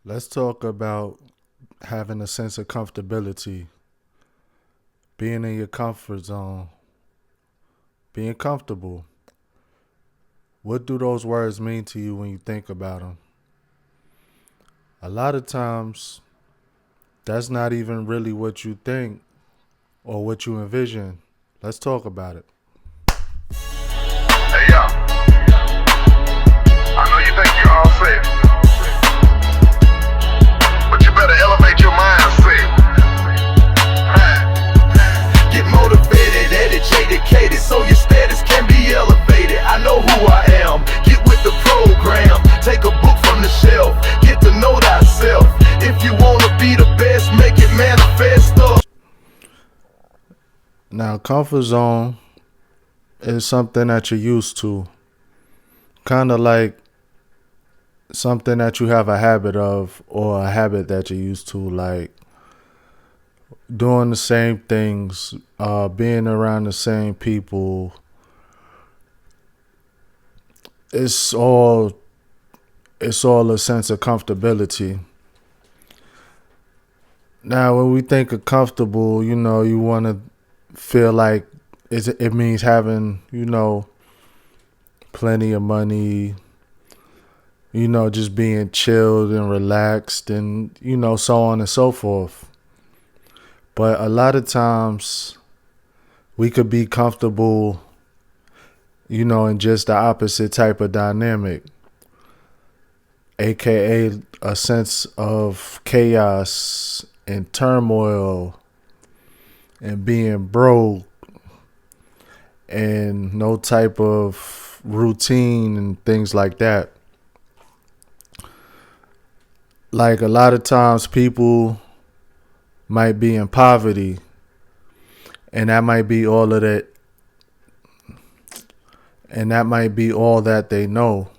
Let's talk about having a sense of comfortability, being in your comfort zone, being comfortable. What do those words mean to you when you think about them? A lot of times, that's not even really what you think or what you envision. Let's talk about it. Hey yo, I know you think you're all set, but you better elevate your mindset. Get motivated, educated, so your status can be elevated. I know who I am. Get with the program. Take a book from the shelf. Get to know thyself. If you wanna be the best, make it manifest. Now, comfort zone is something that you're used to, kind of like something that you have a habit of or a habit that you're used to, like doing the same things, being around the same people. It's all a sense of comfortability. Now, when we think of comfortable, you want to feel like it means having, plenty of money, just being chilled and relaxed and, so on and so forth. But a lot of times we could be comfortable, in just the opposite type of dynamic, aka a sense of chaos and turmoil and being broke and no type of routine and things like that. Like a lot of times people might be in poverty and that might be all of that, and that might be all that they know.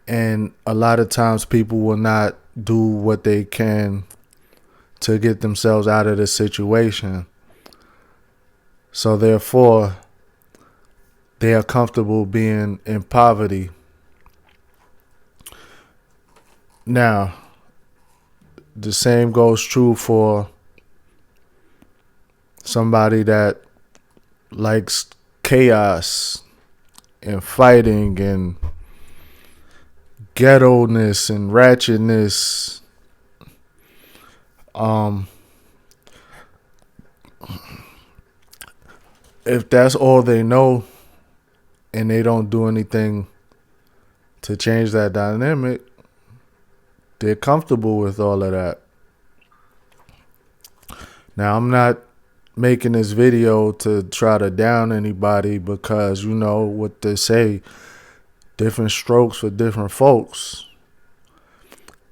And a lot of times people will not do what they can to get themselves out of the situation. So therefore, they are comfortable being in poverty. Now, the same goes true for somebody that likes chaos and fighting and ghetto-ness and ratchetness. If that's all they know and they don't do anything to change that dynamic, they're comfortable with all of that. Now, I'm not making this video to try to down anybody because you know what they say, different strokes for different folks.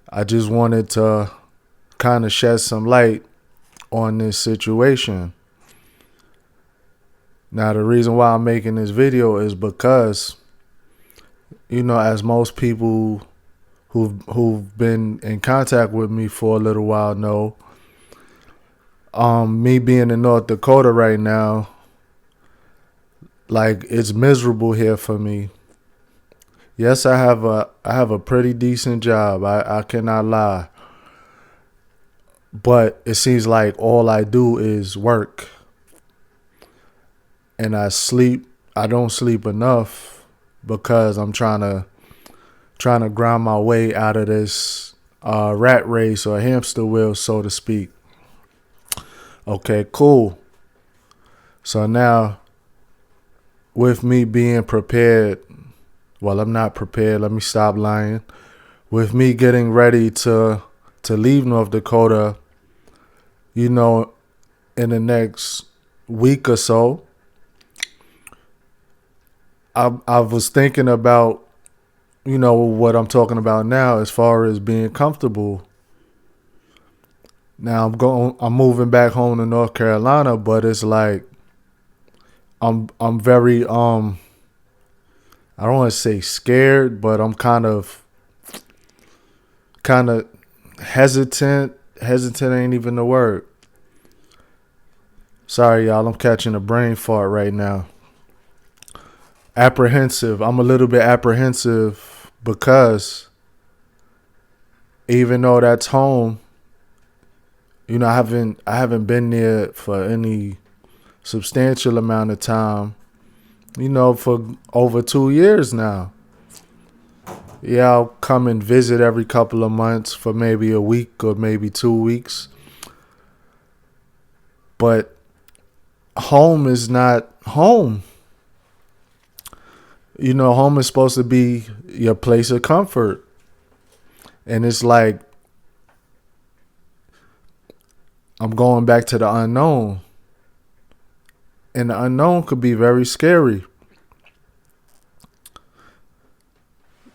I just wanted to kind of shed some light on this situation. Now, the reason why I'm making this video is because, as most people who've been in contact with me for a little while know, me being in North Dakota right now, like it's miserable here for me. Yes, I have a pretty decent job. I cannot lie. But it seems like all I do is work. And I don't sleep enough because I'm trying to grind my way out of this rat race or hamster wheel, so to speak. Okay, cool. So now, with me being prepared, well, I'm not prepared. Let me stop lying. With me getting ready to leave North Dakota, in the next week or so, I was thinking about, what I'm talking about now as far as being comfortable. Now I'm moving back home to North Carolina, but it's like I'm very I don't want to say scared, but I'm kind of hesitant. Hesitant ain't even the word. Sorry, y'all. I'm catching a brain fart right now. Apprehensive. I'm a little bit apprehensive because even though that's home, I haven't been there for any substantial amount of time, for over 2 years now. Yeah, I'll come and visit every couple of months for maybe a week or maybe 2 weeks. But home is not home. Home is supposed to be your place of comfort. And it's like I'm going back to the unknown. And the unknown could be very scary.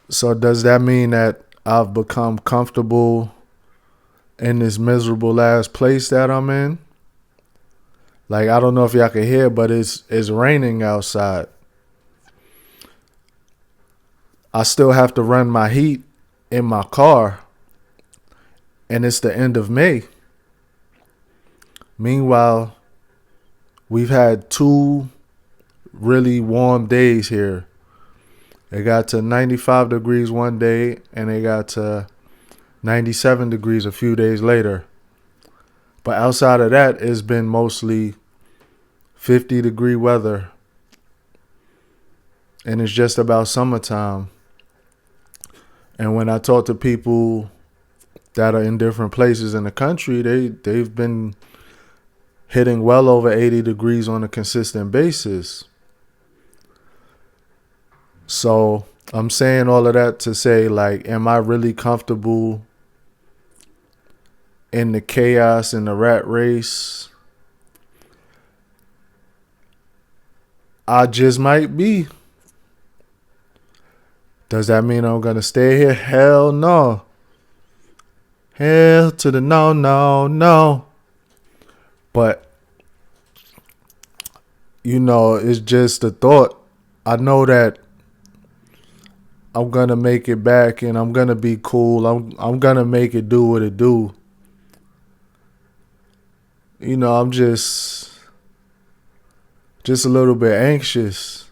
So does that mean that I've become comfortable in this miserable ass place that I'm in? Like, I don't know if y'all can hear, but it's raining outside. I still have to run my heat in my car, and it's the end of May. Meanwhile, we've had 2 really warm days here. It got to 95 degrees one day, and it got to 97 degrees a few days later. But outside of that, it's been mostly 50-degree weather. And it's just about summertime. And when I talk to people that are in different places in the country, they've been hitting well over 80 degrees on a consistent basis. So I'm saying all of that to say, like, am I really comfortable in the chaos and the rat race? I just might be. Does that mean I'm going to stay here? Hell no. Hell to the no, no, no. But, it's just a thought. I know that I'm going to make it back and I'm going to be cool. I'm going to make it do what it do. I'm just a little bit anxious.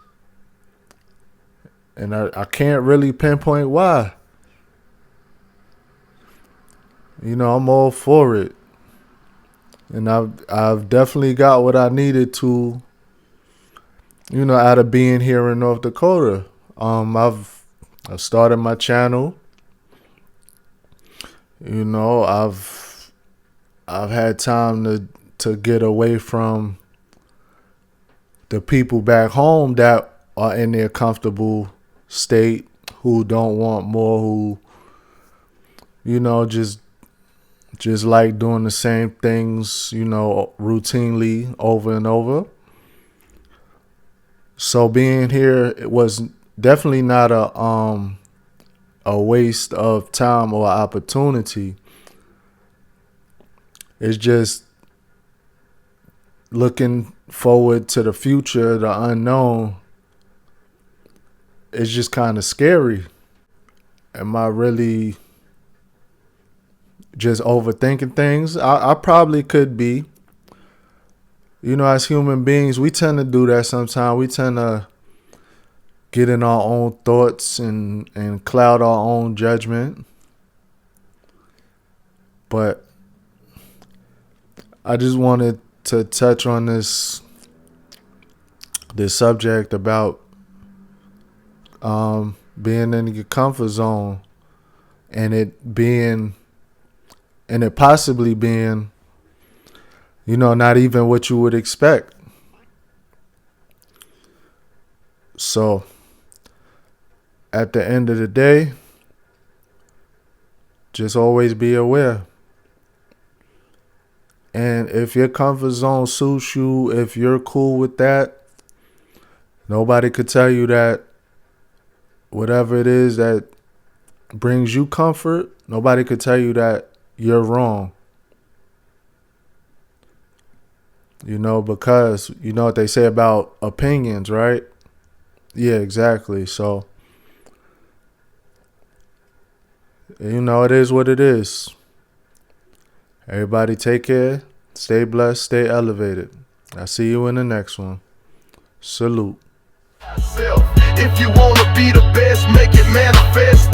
And I can't really pinpoint why. I'm all for it. And I've definitely got what I needed to, out of being here in North Dakota. I've started my channel. I've had time to get away from the people back home that are in their comfortable state, who don't want more, who just like doing the same things, routinely over and over. So being here, it was definitely not a waste of time or opportunity. It's just looking forward to the future, the unknown. It's just kind of scary. Am I really just overthinking things? I probably could be. As human beings, we tend to do that sometimes. We tend to get in our own thoughts and cloud our own judgment. But I just wanted to touch on this subject about being in your comfort zone and it possibly being, not even what you would expect. So at the end of the day, just always be aware. And if your comfort zone suits you, if you're cool with that, nobody could tell you that whatever it is that brings you comfort, nobody could tell you that you're wrong. Because you know what they say about opinions, right? Yeah, exactly. So, it is what it is. Everybody take care, stay blessed, stay elevated. I'll see you in the next one. Salute. If you wanna be the best, make it manifest.